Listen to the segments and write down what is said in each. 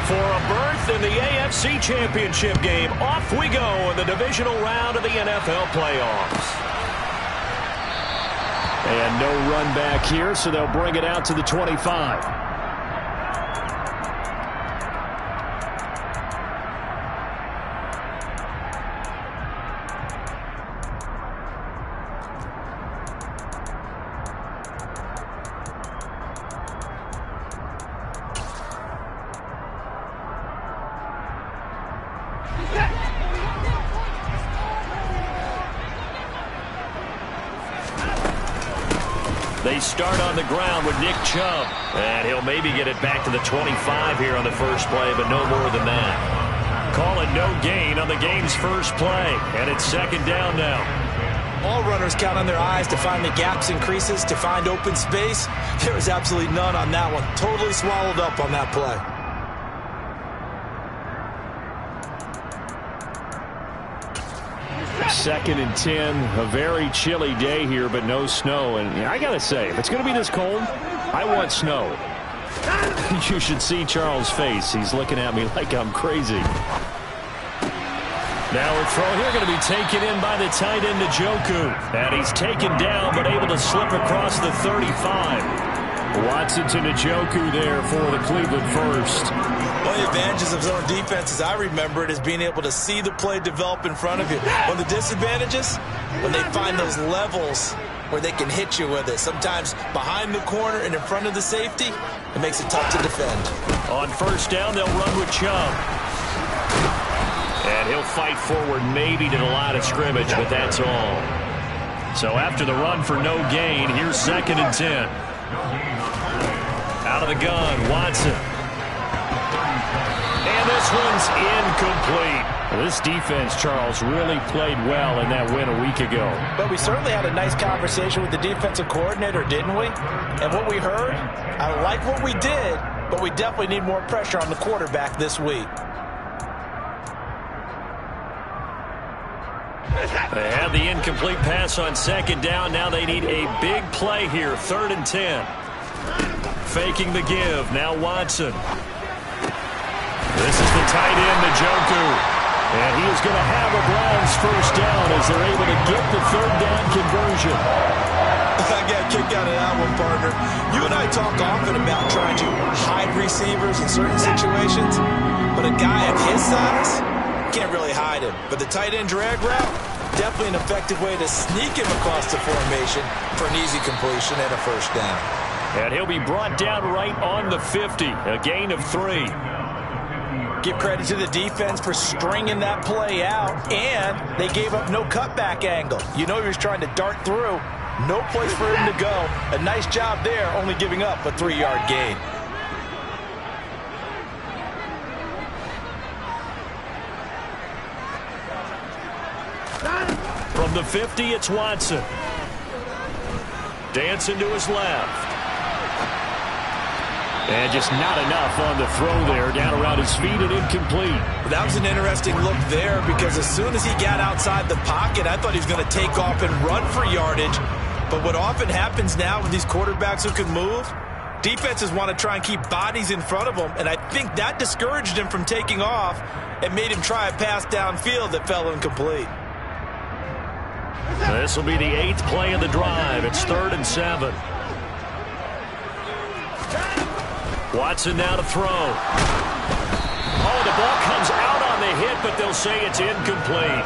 For a berth in the AFC Championship game, off we go in the divisional round of the NFL playoffs. And no run back here, so they'll bring it out to the 25. They start on the ground with Nick Chubb. And he'll maybe get it back to the 25 here on the first play, but no more than that. Call it no gain on the game's first play. And it's second down now. All runners count on their eyes to find the gaps and creases, to find open space. There was absolutely none on that one. Totally swallowed up on that play. Second and 10, a very chilly day here, but no snow. And I got to say, if it's going to be this cold, I want snow. You should see Charles' face. He's looking at me like I'm crazy. Now a throw here going to be taken in by the tight end, Njoku. And he's taken down, but able to slip across the 35. Watson to Njoku there for the Cleveland first. One of the advantages of zone defense, as I remember it, is being able to see the play develop in front of you. One of the disadvantages, when they find those levels where they can hit you with it. Sometimes behind the corner and in front of the safety, it makes it tough to defend. On first down, they'll run with Chubb. And he'll fight forward maybe to the line of scrimmage, but that's all. So after the run for no gain, here's second and 10. Out of the gun, Watson. And this one's incomplete. This defense, Charles, really played well in that win a week ago. But we certainly had a nice conversation with the defensive coordinator, didn't we? And what we heard, I like what we did, but we definitely need more pressure on the quarterback this week. They had the incomplete pass on second down. Now they need a big play here, third and 10. Faking the give. Now Watson. This is the tight end, Njoku. And he is going to have a Browns first down as they're able to get the third down conversion. I got a kick out of that one, partner. You and I talk often about trying to hide receivers in certain situations, but a guy of his size can't really hide him. But the tight end drag route, definitely an effective way to sneak him across the formation for an easy completion and a first down. And he'll be brought down right on the 50, a gain of 3. Give credit to the defense for stringing that play out, and they gave up no cutback angle. You know he was trying to dart through. No place for him to go. A nice job there, only giving up a 3-yard gain. From the 50, it's Watson. Dancing to his left. And just not enough on the throw there. Down around his feet and incomplete. That was an interesting look there because as soon as he got outside the pocket, I thought he was going to take off and run for yardage. But what often happens now with these quarterbacks who can move, defenses want to try and keep bodies in front of them. And I think that discouraged him from taking off and made him try a pass downfield that fell incomplete. This will be the 8th play of the drive. It's 3rd and 7. Watson now to throw. Oh, the ball comes out on the hit, but they'll say it's incomplete.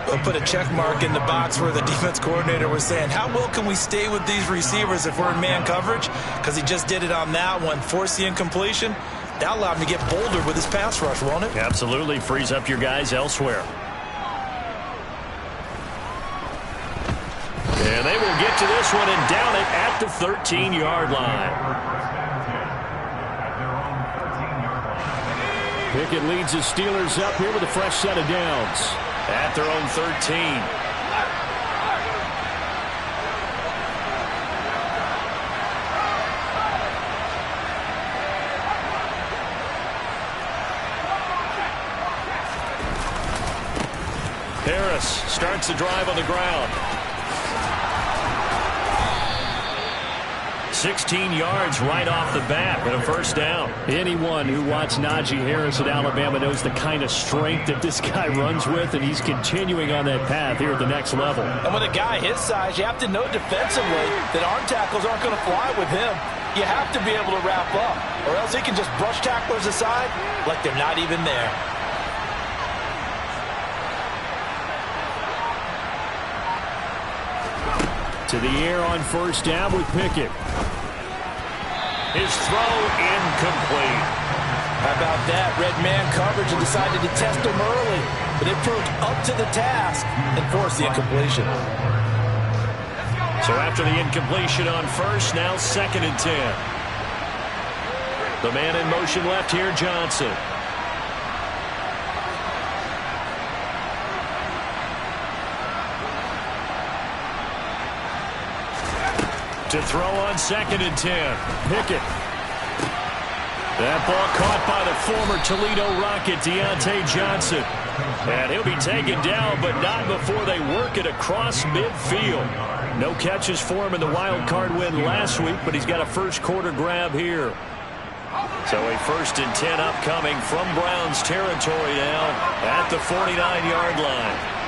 They'll put a check mark in the box where the defense coordinator was saying, how well can we stay with these receivers if we're in man coverage? Because he just did it on that one. Force the incompletion. That allowed him to get bolder with his pass rush, won't it? Absolutely. Frees up your guys elsewhere. And they will get to this one and down it at the 13-yard line. Pickett leads the Steelers up here with a fresh set of downs at their own 13. Harris starts the drive on the ground. 16 yards right off the bat and a first down. Anyone who watched Najee Harris at Alabama knows the kind of strength that this guy runs with, and he's continuing on that path here at the next level. And with a guy his size, you have to know defensively that arm tackles aren't going to fly with him. You have to be able to wrap up, or else he can just brush tacklers aside like they're not even there. To the air on first down with Pickett. His throw incomplete. How about that? Red man coverage and decided to test him early, but it proved up to the task and forced the incompletion. So after the incompletion on first, now 2nd and 10. The man in motion left here, Johnson. To throw on 2nd and 10. Pickett. That ball caught by the former Toledo Rocket, Deontay Johnson. And he'll be taken down, but not before they work it across midfield. No catches for him in the wild card win last week, but he's got a first quarter grab here. So a 1st and 10 upcoming from Browns territory now at the 49-yard line.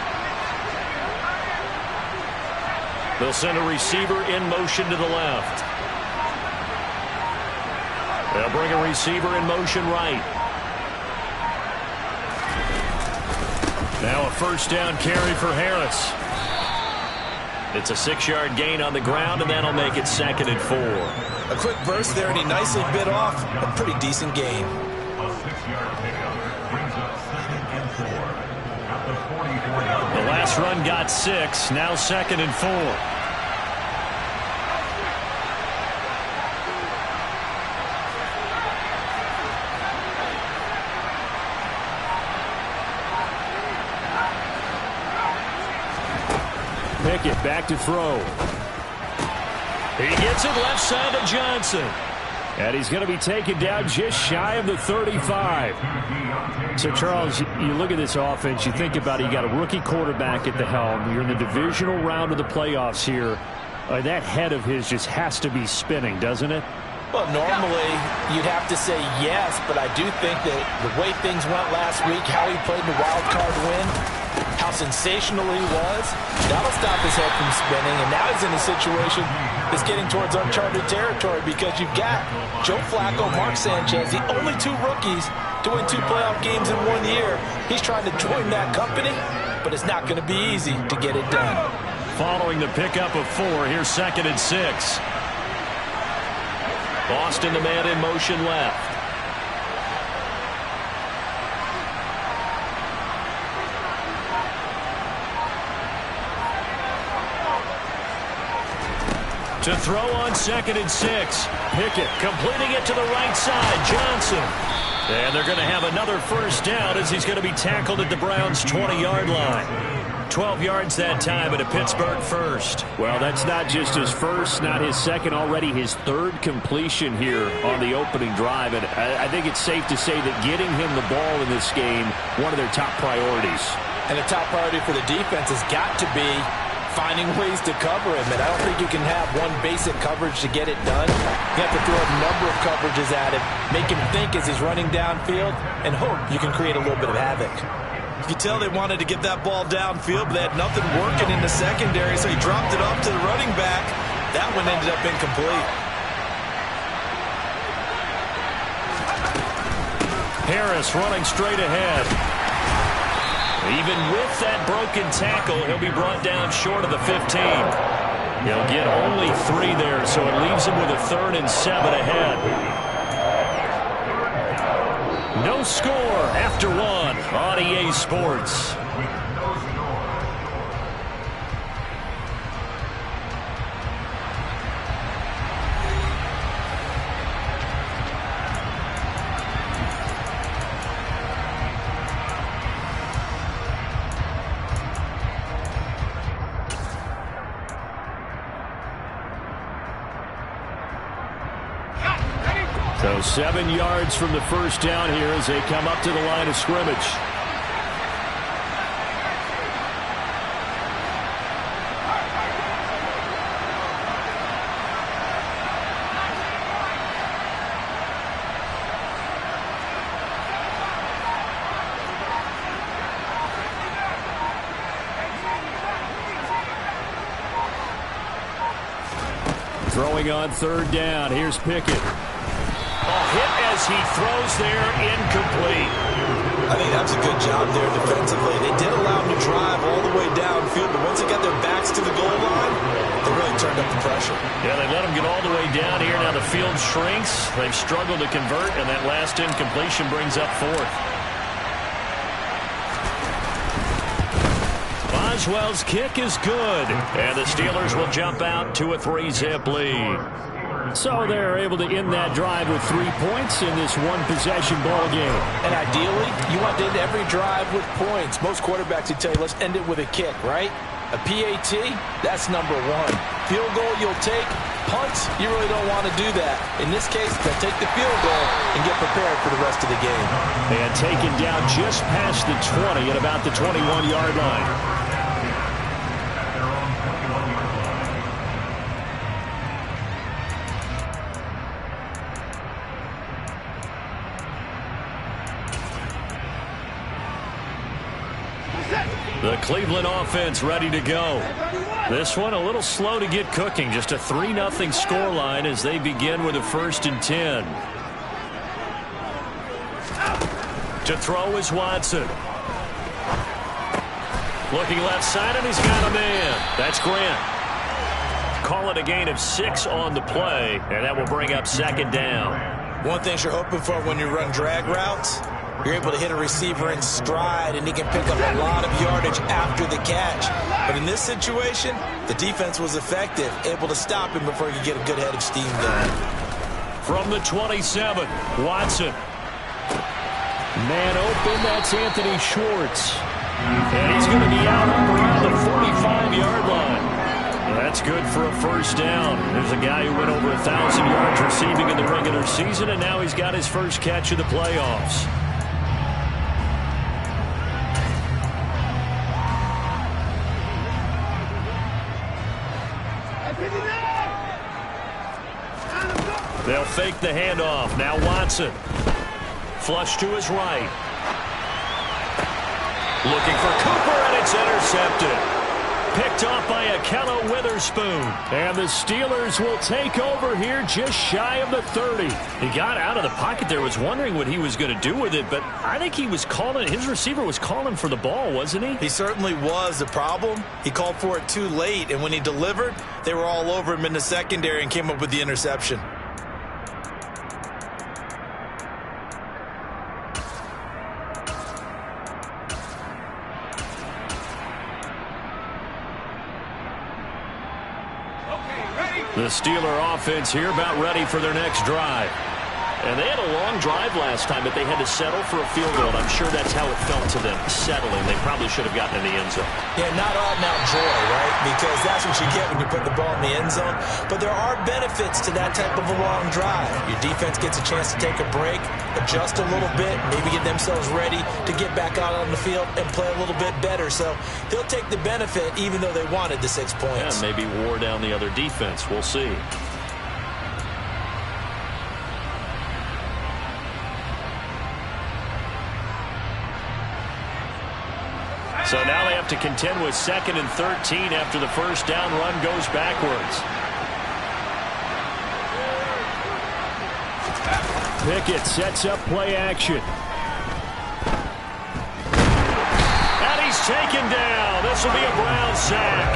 They'll send a receiver in motion to the left. They'll bring a receiver in motion right. Now a first down carry for Harris. It's a 6-yard gain on the ground, and that'll make it 2nd and 4. A quick burst there, and he nicely bit off a pretty decent gain. The last run got 6, now 2nd and 4. Pickett back to throw. He gets it left side to Johnson. And he's going to be taken down just shy of the 35. So, Charles, you look at this offense, you think about it, you got a rookie quarterback at the helm. You're in the divisional round of the playoffs here. That head of his just has to be spinning, doesn't it? Well, normally you'd have to say yes, but I do think that the way things went last week, how he played the wild card win, how sensational he was, that'll stop his head from spinning. And now he's in a situation that's getting towards uncharted territory because you've got Joe Flacco, Mark Sanchez, the only 2 rookies to win 2 playoff games in 1 year. He's trying to join that company, but it's not going to be easy to get it done. Following the pickup of 4, here's 2nd and 6. Boston, the man in motion left. To throw on 2nd and 6. Pickett completing it to the right side. Johnson. And they're going to have another first down as he's going to be tackled at the Browns' 20-yard line. 12 yards that time at a Pittsburgh first. Well, that's not just his first, not his second, already his 3rd completion here on the opening drive. And I think it's safe to say that getting him the ball in this game, one of their top priorities. And the top priority for the defense has got to be finding ways to cover him. And I don't think you can have one basic coverage to get it done. You have to throw a number of coverages at him, make him think as he's running downfield, and hope you can create a little bit of havoc. You could tell they wanted to get that ball downfield, but they had nothing working in the secondary, so he dropped it off to the running back. That one ended up incomplete. Harris running straight ahead. Even with that broken tackle, he'll be brought down short of the 15. He'll get only 3 there, so it leaves him with a 3rd and 7 ahead. No score after 1 on EA Sports. So 7 yards from the first down here as they come up to the line of scrimmage. going on third down. Here's Pickett. Hit as he throws there, incomplete. I think that's a good job there defensively. They did allow him to drive all the way downfield, but once they got their backs to the goal line, they really turned up the pressure. Yeah, they let him get all the way down here. Now the field shrinks. They've struggled to convert, and that last incompletion brings up fourth. Boswell's kick is good, and the Steelers will jump out to a 3-zip lead. So they're able to end that drive with 3 points in this one-possession ball game. And ideally, you want to end every drive with points. Most quarterbacks would tell you, let's end it with a kick, right? A PAT, that's number one. Field goal, you'll take. Punts, you really don't want to do that. In this case, they'll take the field goal and get prepared for the rest of the game. And taken down just past the 20 at about the 21-yard line. The Cleveland offense ready to go. This one a little slow to get cooking. Just a 3-0 scoreline as they begin with a 1st and 10. To throw is Watson. Looking left side, and he's got a man. That's Grant. Call it a gain of 6 on the play, and that will bring up 2nd down. One thing you're hoping for when you run drag routes, you're able to hit a receiver in stride, and he can pick up a lot of yardage after the catch. But in this situation, the defense was effective, able to stop him before he could get a good head of steam going. From the 27, Watson. Man open, that's Anthony Schwartz. And he's going to be out around the 45-yard line. That's good for a 1st down. There's a guy who went over 1,000 yards receiving in the regular season, and now he's got his first catch of the playoffs. They'll fake the handoff. Now Watson. Flush to his right. Looking for Cooper, and it's intercepted. Picked off by Ahkello Witherspoon. And the Steelers will take over here just shy of the 30. He got out of the pocket there, was wondering what he was going to do with it, but I think he was calling, his receiver was calling for the ball, wasn't he? He certainly was. The problem, he called for it too late, and when he delivered, they were all over him in the secondary and came up with the interception. The Steeler offense here about ready for their next drive. And they had a long drive last time, but they had to settle for a field goal. I'm sure that's how it felt to them, settling. They probably should have gotten in the end zone. Yeah, not out-and-out joy, right? Because that's what you get when you put the ball in the end zone. But there are benefits to that type of a long drive. Your defense gets a chance to take a break, adjust a little bit, maybe get themselves ready to get back out on the field and play a little bit better. So they'll take the benefit even though they wanted the 6 points. Yeah, maybe wore down the other defense. We'll see. So now they have to contend with 2nd and 13 after the 1st down run goes backwards. Pickett sets up play action. And he's taken down. This will be a Brown sack.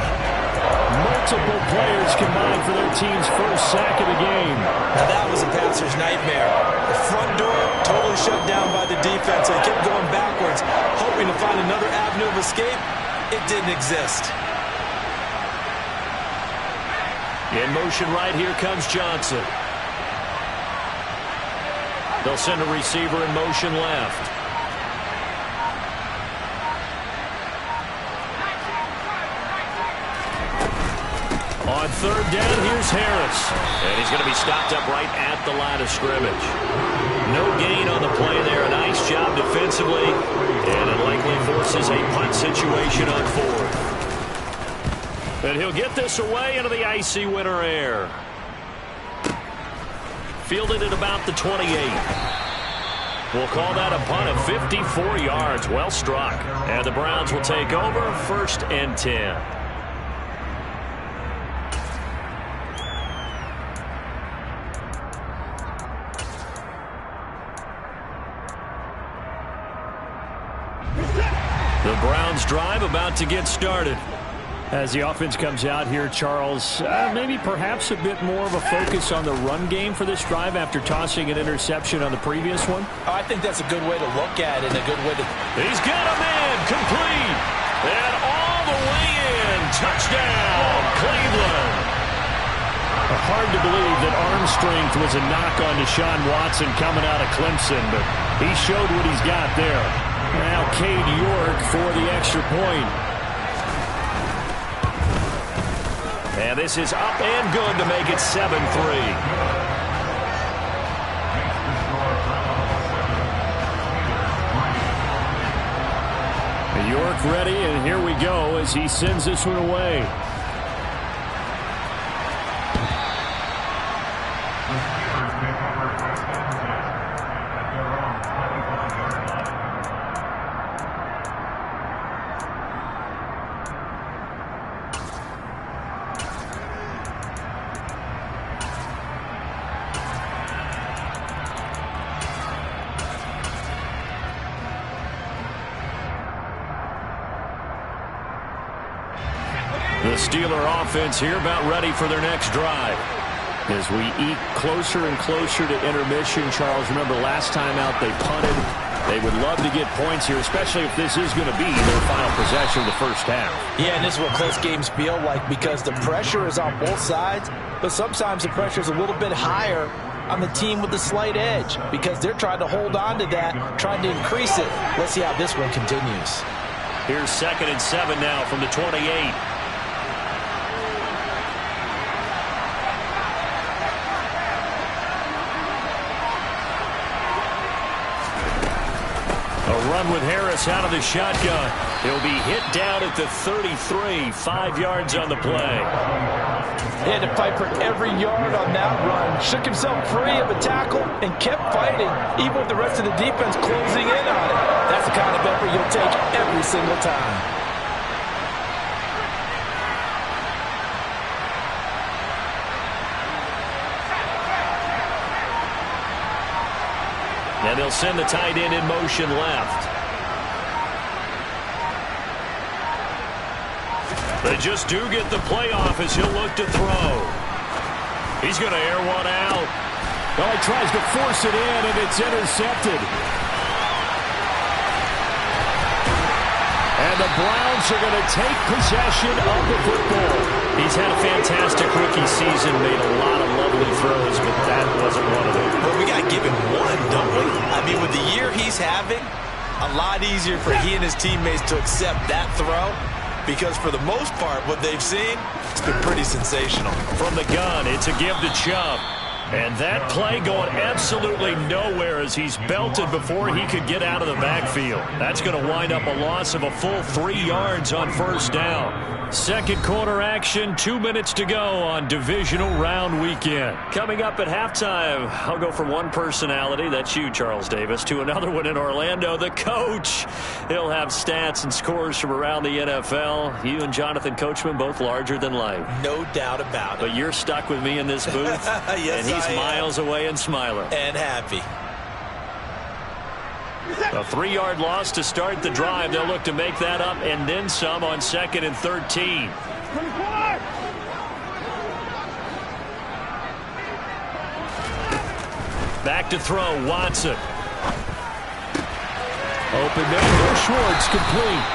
Multiple players combined for their team's first sack of the game. Now that was a passer's nightmare. The front door totally shut down by the defense. They kept going backwards, hoping to find another avenue of escape. It didn't exist. In motion right, here comes Johnson. They'll send a receiver in motion left. On 3rd down, here's Harris. And he's going to be stopped up right at the line of scrimmage. No gain on the play there. A nice job defensively. And it likely forces a punt situation on 4th. And he'll get this away into the icy winter air. Fielded at about the 28. We'll call that a punt of 54 yards. Well struck. And the Browns will take over 1st and 10. The Browns drive about to get started. As the offense comes out here, Charles, maybe perhaps a bit more of a focus on the run game for this drive after tossing an interception on the previous one? I think that's a good way to look at it, and a good way to... He's got a man, complete, and all the way in. Touchdown, Cleveland. Hard to believe that arm strength was a knock on Deshaun Watson coming out of Clemson, but he showed what he's got there. Now Cade York for the extra point. And this is up and good to make it 7-3. York ready, and here we go as he sends this one away. The Steeler offense here about ready for their next drive. As we eke closer and closer to intermission, Charles, remember last time out they punted. They would love to get points here, especially if this is going to be their final possession of the first half. Yeah, and this is what close games feel like because the pressure is on both sides, but sometimes the pressure is a little bit higher on the team with the slight edge because they're trying to hold on to that, trying to increase it. Let's see how this one continues. Here's 2nd and 7 now from the 28. Run with Harris out of the shotgun. He'll be hit down at the 33, 5 yards on the play. He had to fight for every yard on that run. Shook himself free of a tackle and kept fighting, even with the rest of the defense closing in on it. That's the kind of effort you'll take every single time. And they'll send the tight end in motion left. They just do get the playoff as he'll look to throw. He's going to air one out. Well, he tries to force it in, and it's intercepted. And the Browns are going to take possession of the football. He's had a fantastic rookie season, made a lot of lovely throws, but that wasn't one of them. Well, we got to give him one, don't we? I mean, with the year he's having, a lot easier for he and his teammates to accept that throw because for the most part, what they've seen, it's been pretty sensational. From the gun, it's a give to Chubb. And that play going absolutely nowhere as he's belted before he could get out of the backfield. That's going to wind up a loss of a full 3 yards on first down. Second quarter action, 2 minutes to go on divisional round weekend. Coming up at halftime, I'll go from one personality, that's you, Charles Davis, to another one in Orlando, the coach. He'll have stats and scores from around the NFL. You and Jonathan Coachman both larger than life. No doubt about it. But you're stuck with me in this booth, yes, and he's miles away and smiling. And happy. A 3-yard loss to start the drive. They'll look to make that up and then some on 2nd and 13. Back to throw, Watson. Open middle, Schwartz complete.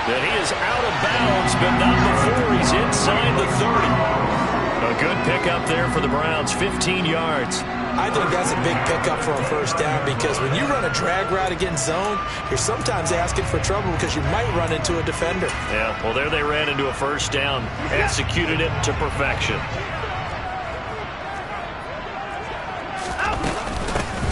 And he is out of bounds, but not before he's inside the 30. A good pickup there for the Browns, 15 yards. I think that's a big pickup for a first down because when you run a drag route against zone, you're sometimes asking for trouble because you might run into a defender. Yeah, well, there they ran into a first down, executed it to perfection.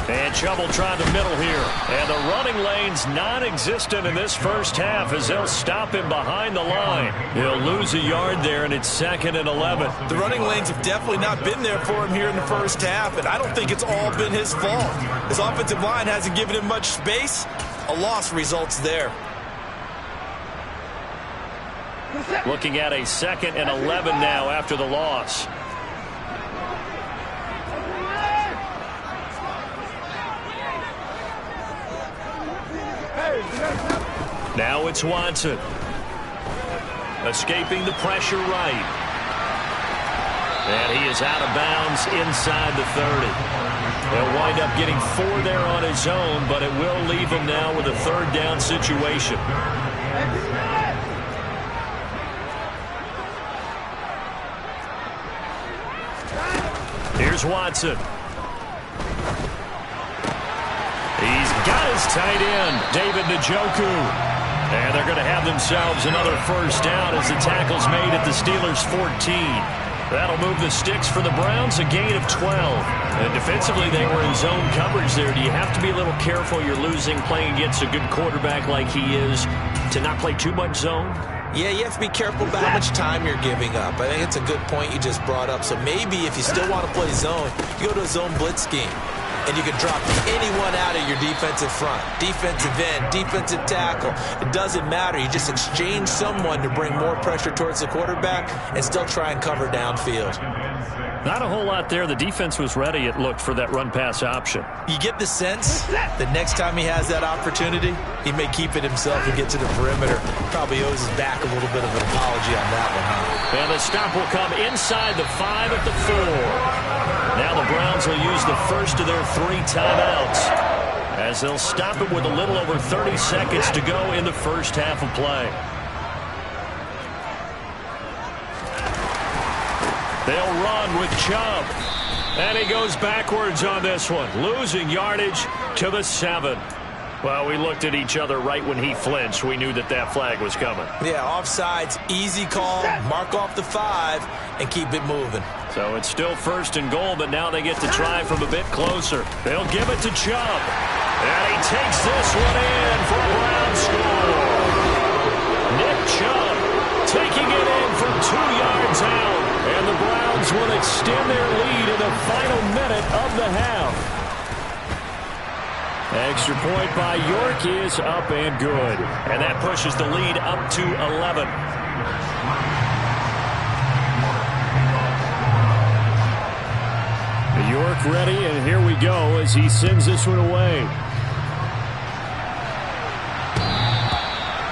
And Chubb will try the middle here. And the running lane's non-existent in this first half as they'll stop him behind the line. He'll lose a yard there, and it's 2nd and 11. The running lanes have definitely not been there for him here in the first half, and I don't think it's all been his fault. His offensive line hasn't given him much space. A loss results there. Looking at a 2nd and 11 now after the loss. Now it's Watson. Escaping the pressure right. And he is out of bounds inside the 30. He'll wind up getting 4 there on his own, but it will leave him now with a third down situation. Here's Watson. He's got his tight end, David Njoku. And they're going to have themselves another first down as the tackle's made at the Steelers' 14. That'll move the sticks for the Browns, a gain of 12. And defensively, they were in zone coverage there. Do you have to be a little careful? You're losing playing against a good quarterback like he is to not play too much zone? Yeah, you have to be careful about how much time you're giving up. I think it's a good point you just brought up. So maybe if you still want to play zone, you go to a zone blitz scheme. And you can drop anyone out of your defensive front. Defensive end, defensive tackle. It doesn't matter. You just exchange someone to bring more pressure towards the quarterback and still try and cover downfield. Not a whole lot there. The defense was ready, it looked, for that run-pass option. You get the sense that next time he has that opportunity, he may keep it himself and get to the perimeter. Probably owes his back a little bit of an apology on that one, huh? And the stop will come inside the 5 at the 4. Now the Browns will use the first of their 3 timeouts as they'll stop it with a little over 30 seconds to go in the first half of play. They'll run with Chubb. And he goes backwards on this one, losing yardage to the 7. Well, we looked at each other right when he flinched. We knew that that flag was coming. Yeah, offsides, easy call, mark off the 5, and keep it moving. So it's still first and goal, but now they get to try from a bit closer. They'll give it to Chubb. And he takes this one in for a Brown score. Nick Chubb taking it in from 2 yards out. And the Browns will extend their lead in the final minute of the half. Extra point by York is up and good. And that pushes the lead up to 11. York ready, and here we go as he sends this one away.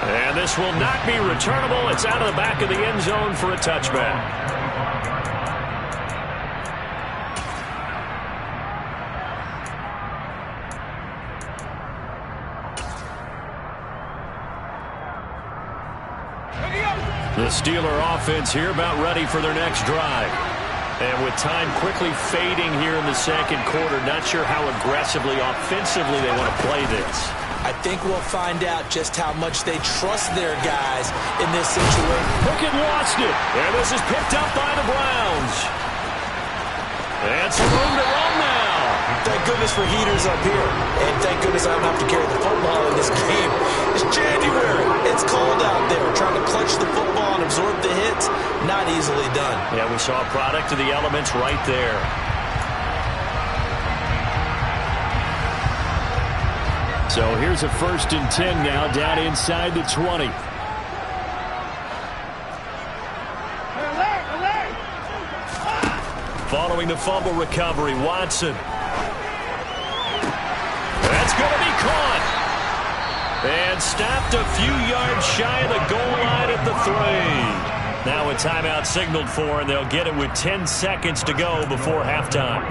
And this will not be returnable. It's out of the back of the end zone for a touchback. The Steeler offense here about ready for their next drive. And with time quickly fading here in the second quarter, not sure how aggressively, offensively they want to play this. I think we'll find out just how much they trust their guys in this situation. Pickett lost it. And this is picked up by the Browns. And some room to run now. Thank goodness for heaters up here. And thank goodness I don't have to carry the football in this game. It's January. It's cold out there. Trying to clutch the football and absorb the hits, not easily done. Yeah, we saw a product of the elements right there. So here's a 1st and 10 now down inside the 20. Following the fumble recovery, Watson. That's going to be caught. And stopped a few yards shy of the goal line at the 3. Now a timeout signaled for, and they'll get it with 10 seconds to go before halftime.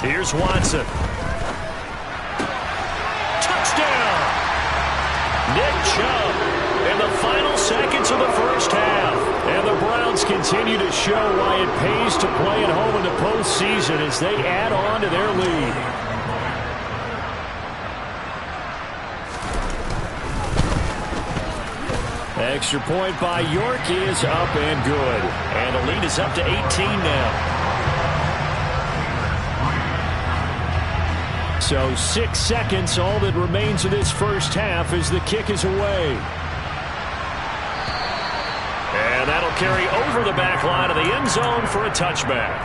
Here's Watson. Touchdown! Nick Chubb in the final seconds of the first half. And the Browns continue to show why it pays to play at home in the postseason as they add on to their lead. Extra point by York is up and good. And the lead is up to 18 now. So 6 seconds, all that remains of this first half as the kick is away. And that'll carry over the back line of the end zone for a touchback.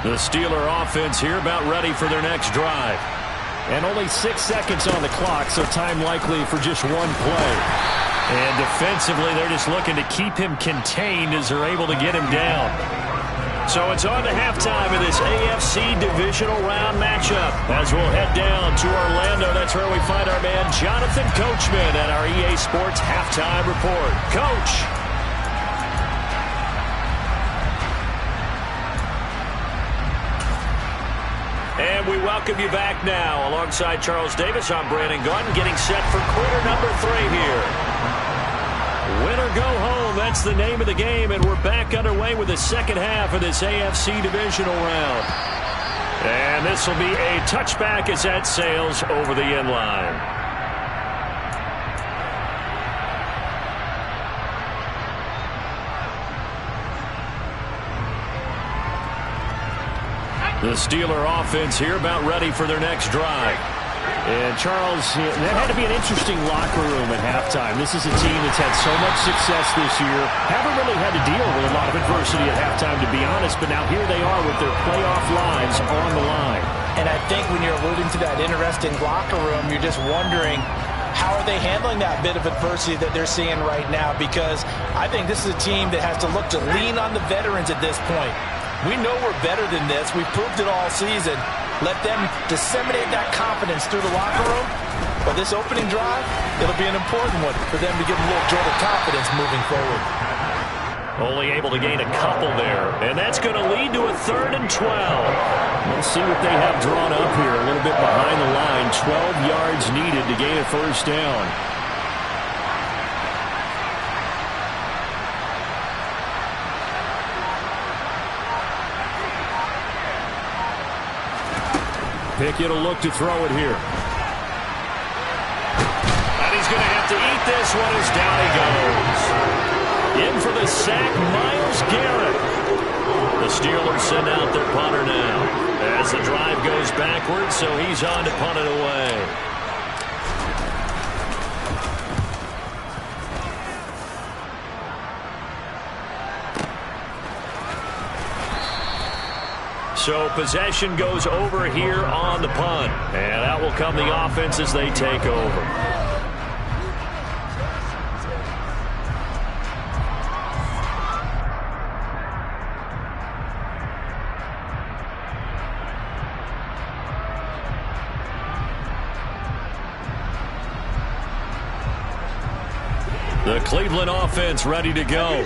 The Steeler offense here about ready for their next drive. And only 6 seconds on the clock, so time likely for just one play. And defensively, they're just looking to keep him contained as they're able to get him down. So it's on to halftime of this AFC divisional round matchup. As we'll head down to Orlando, that's where we find our man Jonathan Coachman at our EA Sports Halftime Report. Coach. And we welcome you back now. Alongside Charles Davis, I'm Brandon Gaudin, getting set for quarter number 3 here. Win or go home, that's the name of the game, and we're back underway with the second half of this AFC divisional round. And this will be a touchback as that sails over the end line. The Steeler offense here about ready for their next drive. And Charles, that had to be an interesting locker room at halftime. This is a team that's had so much success this year. Haven't really had to deal with a lot of adversity at halftime, to be honest. But now here they are with their playoff lives on the line. And I think when you're alluding to that interesting locker room, you're just wondering, how are they handling that bit of adversity that they're seeing right now? Because I think this is a team that has to look to lean on the veterans at this point. We know we're better than this. We've proved it all season. Let them disseminate that confidence through the locker room. But this opening drive, it'll be an important one for them to give them a little jolt of confidence moving forward. Only able to gain a couple there. And that's going to lead to a 3rd and 12. We'll see what they have drawn up here. A little bit behind the line. 12 yards needed to gain a first down. Pickett will look to throw it here. And he's going to have to eat this one as down he goes. In for the sack, Myles Garrett. The Steelers send out their punter now as the drive goes backwards, so he's on to punt it away. So possession goes over here on the punt. And out will come the offense as they take over. The Cleveland offense ready to go.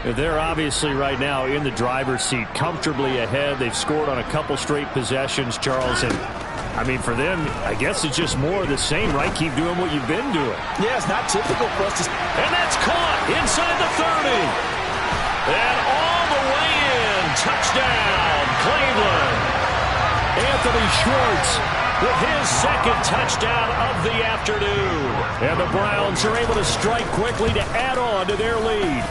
They're obviously right now in the driver's seat, comfortably ahead. They've scored on a couple straight possessions, Charles. And, I mean, for them, I guess it's just more of the same, right? Keep doing what you've been doing. Yeah, it's not typical for us to... And that's caught inside the 30. And all the way in. Touchdown, Cleveland. Anthony Schwartz with his second touchdown of the afternoon. And the Browns are able to strike quickly to add on to their lead.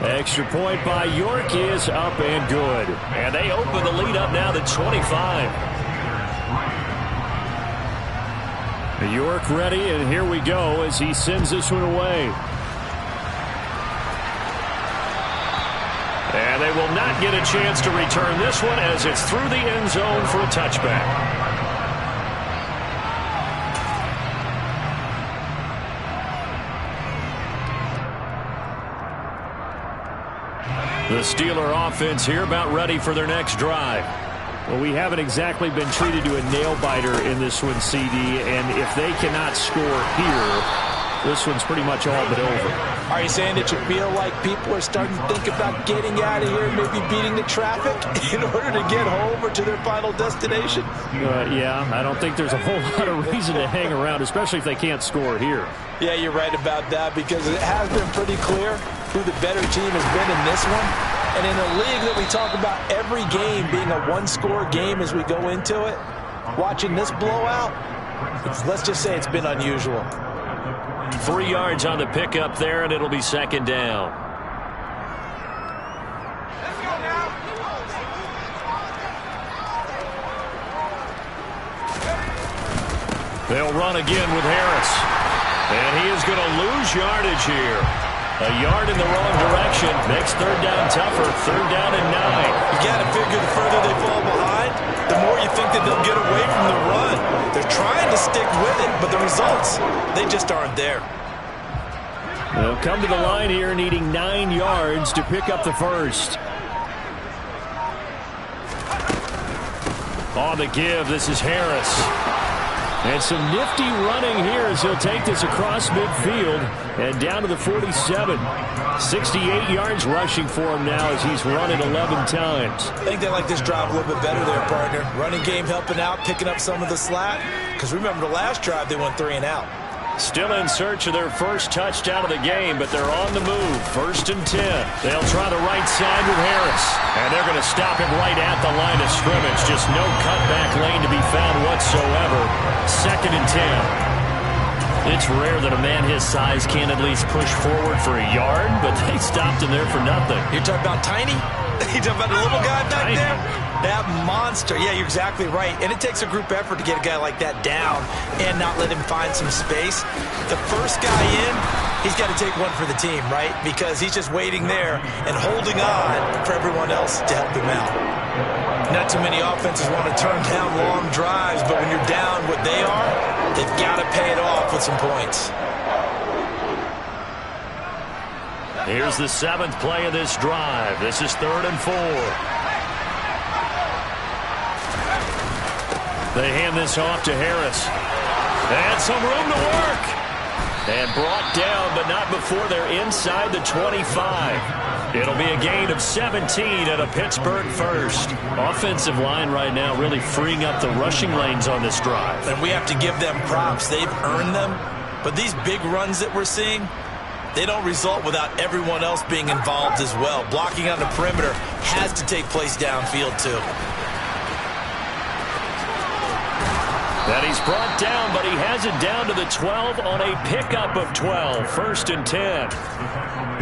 Extra point by York is up and good. And they open the lead up now to 25. York ready, and here we go as he sends this one away. And they will not get a chance to return this one as it's through the end zone for a touchback. The Steeler offense here about ready for their next drive. Well, we haven't exactly been treated to a nail-biter in this one, CD, and if they cannot score here, this one's pretty much all but over. Are you saying that you feel like people are starting to think about getting out of here, maybe beating the traffic in order to get home or to their final destination? Yeah, I don't think there's a whole lot of reason to hang around, especially if they can't score here. Yeah, you're right about that, because it has been pretty clear who the better team has been in this one. And in a league that we talk about every game being a one-score game as we go into it, watching this blowout, let's just say it's been unusual. 3 yards on the pickup there, and it'll be second down. They'll run again with Harris. And he is going to lose yardage here. A yard in the wrong direction makes third down tougher. Third down and 9. You got to figure the further they fall behind, the more you think that they'll get away from the run. They're trying to stick with it, but the results, they just aren't there. They'll come to the line here needing 9 yards to pick up the first. On the give, this is Harris. And some nifty running here as he'll take this across midfield and down to the 47. 68 yards rushing for him now as he's run it 11 times. I think they like this drive a little bit better there, partner. Running game helping out, picking up some of the slack. Because remember the last drive, they went 3 and out. Still in search of their first touchdown of the game, but they're on the move. 1st and 10. They'll try the right side with Harris. And they're going to stop him right at the line of scrimmage. Just no cutback lane to be found whatsoever. 2nd and 10. It's rare that a man his size can't at least push forward for a yard, but they stopped him there for nothing. You're talking about Tiny? You're talking about the little guy back Tiny. there? That monster. Yeah, you're exactly right. And it takes a group effort to get a guy like that down and not let him find some space. The first guy in, he's got to take one for the team, right? Because he's just waiting there and holding on for everyone else to help him out. Not too many offenses want to turn down long drives, but when you're down what they are, they've got to pay it off with some points. Here's the 7th play of this drive. This is 3rd and 4. They hand this off to Harris. And some room to work. And brought down, but not before they're inside the 25. It'll be a gain of 17 at a Pittsburgh first. Offensive line right now really freeing up the rushing lanes on this drive. And we have to give them props. They've earned them. But these big runs that we're seeing, they don't result without everyone else being involved as well. Blocking on the perimeter has to take place downfield too. And he's brought down, but he has it down to the 12 on a pickup of 12. 1st and 10.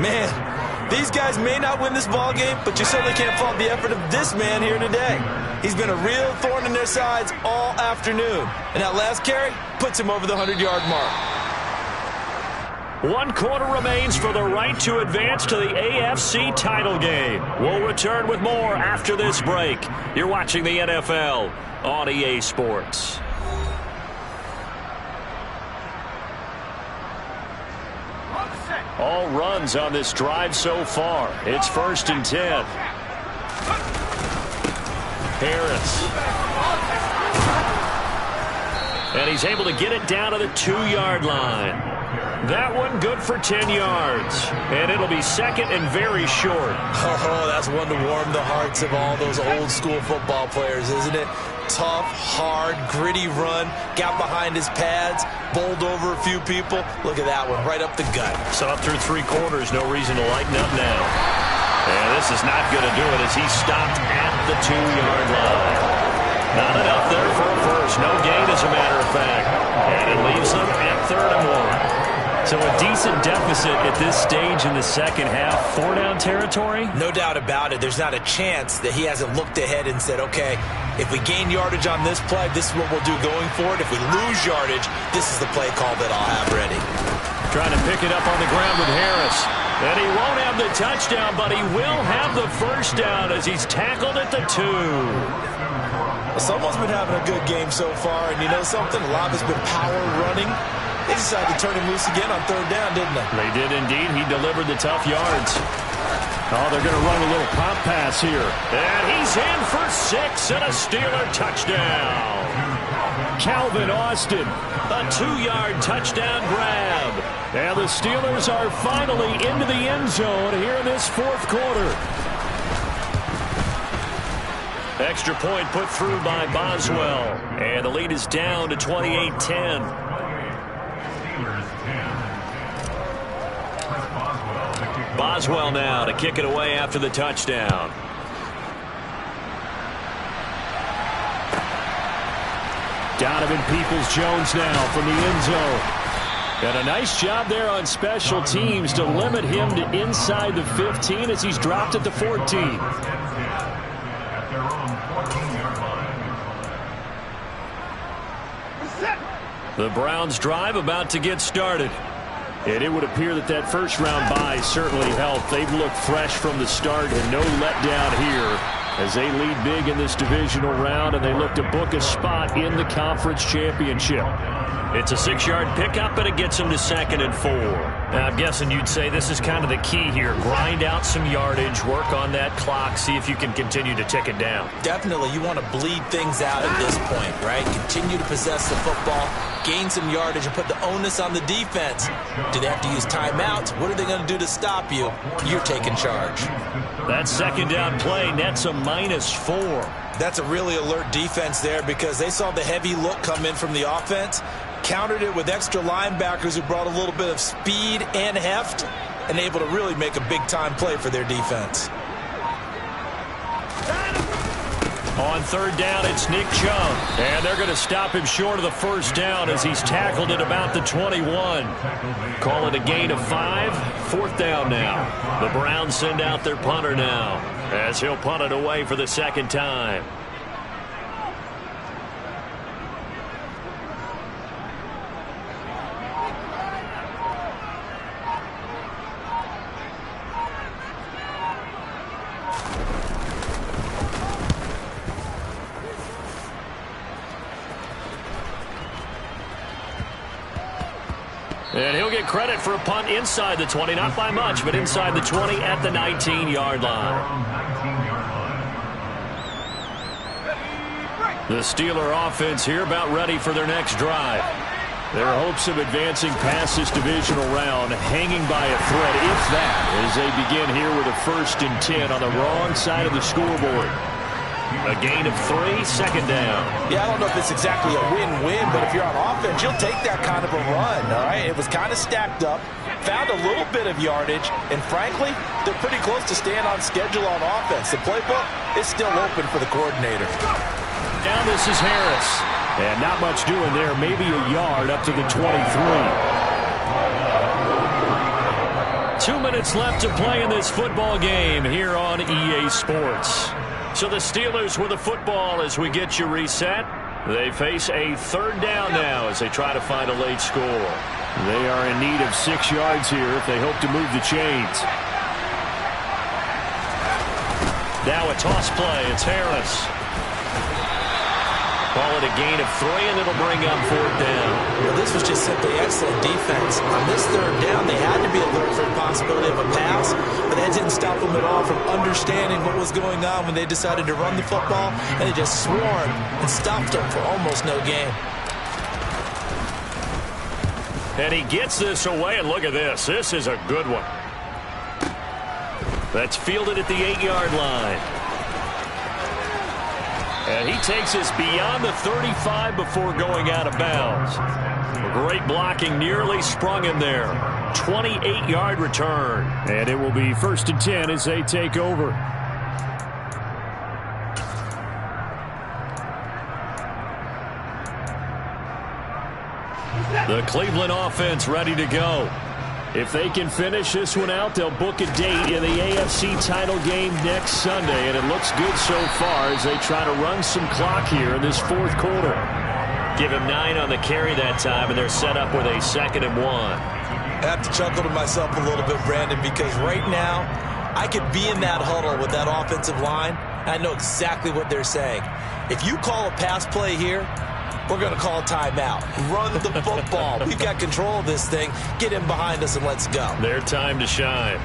Man, these guys may not win this ball game, but you certainly can't fault the effort of this man here today. He's been a real thorn in their sides all afternoon. And that last carry puts him over the 100-yard mark. 1 quarter remains for the right to advance to the AFC title game. We'll return with more after this break. You're watching the NFL on EA Sports. All runs on this drive so far. It's 1st and 10. Harris. And he's able to get it down to the 2-yard line. That one good for 10 yards. And it'll be 2nd and very short. Oh, that's one to warm the hearts of all those old school football players, isn't it? Tough, hard, gritty run. Got behind his pads, bowled over a few people. Look at that one, right up the gut. So up through 3 quarters, no reason to lighten up now. And this is not going to do it as he stopped at the 2-yard line. Not enough there for a first. No gain, as a matter of fact. And it leaves them at 3rd and 1. So a decent deficit at this stage in the second half. 4-down territory? No doubt about it. There's not a chance that he hasn't looked ahead and said, okay, if we gain yardage on this play, this is what we'll do going forward. If we lose yardage, this is the play call that I'll have ready. Trying to pick it up on the ground with Harris. And he won't have the touchdown, but he will have the first down as he's tackled at the 2. Someone's been having a good game so far, and you know something? A lot of it's been power running. They decided to turn him loose again on 3rd down, didn't they? They did indeed. He delivered the tough yards. Oh, they're going to run a little pop pass here. And he's in for 6 and a Steeler touchdown. Calvin Austin. A 2-yard touchdown grab. And the Steelers are finally into the end zone here in this 4th quarter. Extra point put through by Boswell. And the lead is down to 28-10. Boswell now to kick it away after the touchdown. Donovan Peoples-Jones now from the end zone. And a nice job there on special teams to limit him to inside the 15 as he's dropped at the 14. The Browns drive about to get started. And it would appear that that first-round bye certainly helped. They've looked fresh from the start and no letdown here as they lead big in this divisional round, and they look to book a spot in the conference championship. It's a 6-yard pickup, and it gets them to 2nd and 4. Now, I'm guessing you'd say this is kind of the key here. Grind out some yardage, work on that clock, see if you can continue to tick it down. Definitely, you want to bleed things out at this point, right? Continue to possess the football, gain some yardage, and put the onus on the defense. Do they have to use timeouts? What are they going to do to stop you? You're taking charge. That 2nd down play nets a -4. That's a really alert defense there because they saw the heavy look come in from the offense, countered it with extra linebackers who brought a little bit of speed and heft, and able to really make a big-time play for their defense. On 3rd down, it's Nick Chubb. And they're going to stop him short of the first down as he's tackled at about the 21. Call it a gain of 5. 4th down now. The Browns send out their punter now as he'll punt it away for the 2nd time. And he'll get credit for a punt inside the 20, not by much, but inside the 20 at the 19-yard line. The Steeler offense here about ready for their next drive. Their hopes of advancing past this divisional round hanging by a thread, if that, as they begin here with a 1st and 10 on the wrong side of the scoreboard. A gain of 3, 2nd down. Yeah, I don't know if it's exactly a win-win, but if you're on offense, you'll take that kind of a run, all right? It was kind of stacked up, found a little bit of yardage, and frankly, they're pretty close to staying on schedule on offense. The playbook is still open for the coordinator. Now this is Harris. And not much doing there, maybe a yard up to the 23. 2 minutes left to play in this football game here on EA Sports. So the Steelers with the football as we get you reset. They face a 3rd down now as they try to find a late score. They are in need of 6 yards here if they hope to move the chains. Now a toss play. It's Harris. Call it a gain of 3, and it'll bring up 4th down. Well, this was just simply excellent defense. On this 3rd down, they had to be alert for the possibility of a pass, but that didn't stop them at all from understanding what was going on when they decided to run the football, and they just swarmed and stopped them for almost no gain. And he gets this away, and look at this. This is a good one. That's fielded at the 8-yard line. And he takes us beyond the 35 before going out of bounds. Great blocking, nearly sprung him there. 28-yard return. And it will be 1st and 10 as they take over. The Cleveland offense ready to go. If they can finish this one out, they'll book a date in the AFC title game next Sunday, and it looks good so far as they try to run some clock here in this 4th quarter. Give him 9 on the carry that time, and they're set up with a 2nd and 1. I have to chuckle to myself a little bit, Brandon, because right now I could be in that huddle with that offensive line, and I know exactly what they're saying. If you call a pass play here, we're going to call a timeout. Run the football. We've got control of this thing. Get in behind us and let's go. Their time to shine.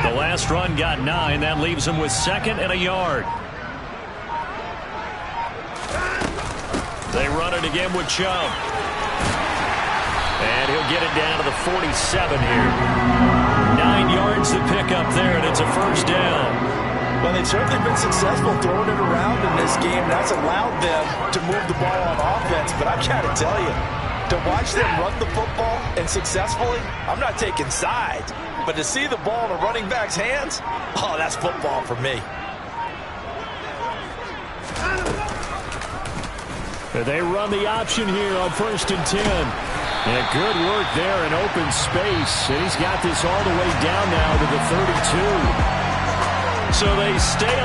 The last run got 9. That leaves them with 2nd and a yard. They run it again with Chubb. And he'll get it down to the 47 here. 9 yards to pick up there, and it's a 1st down. Well, they've certainly been successful throwing it around in this game. That's allowed them to move the ball on offense. But I've got to tell you, to watch them run the football and successfully, I'm not taking sides. But to see the ball in a running back's hands, oh, that's football for me. They run the option here on 1st and 10. And good work there in open space. And he's got this all the way down now to the 32. So they stay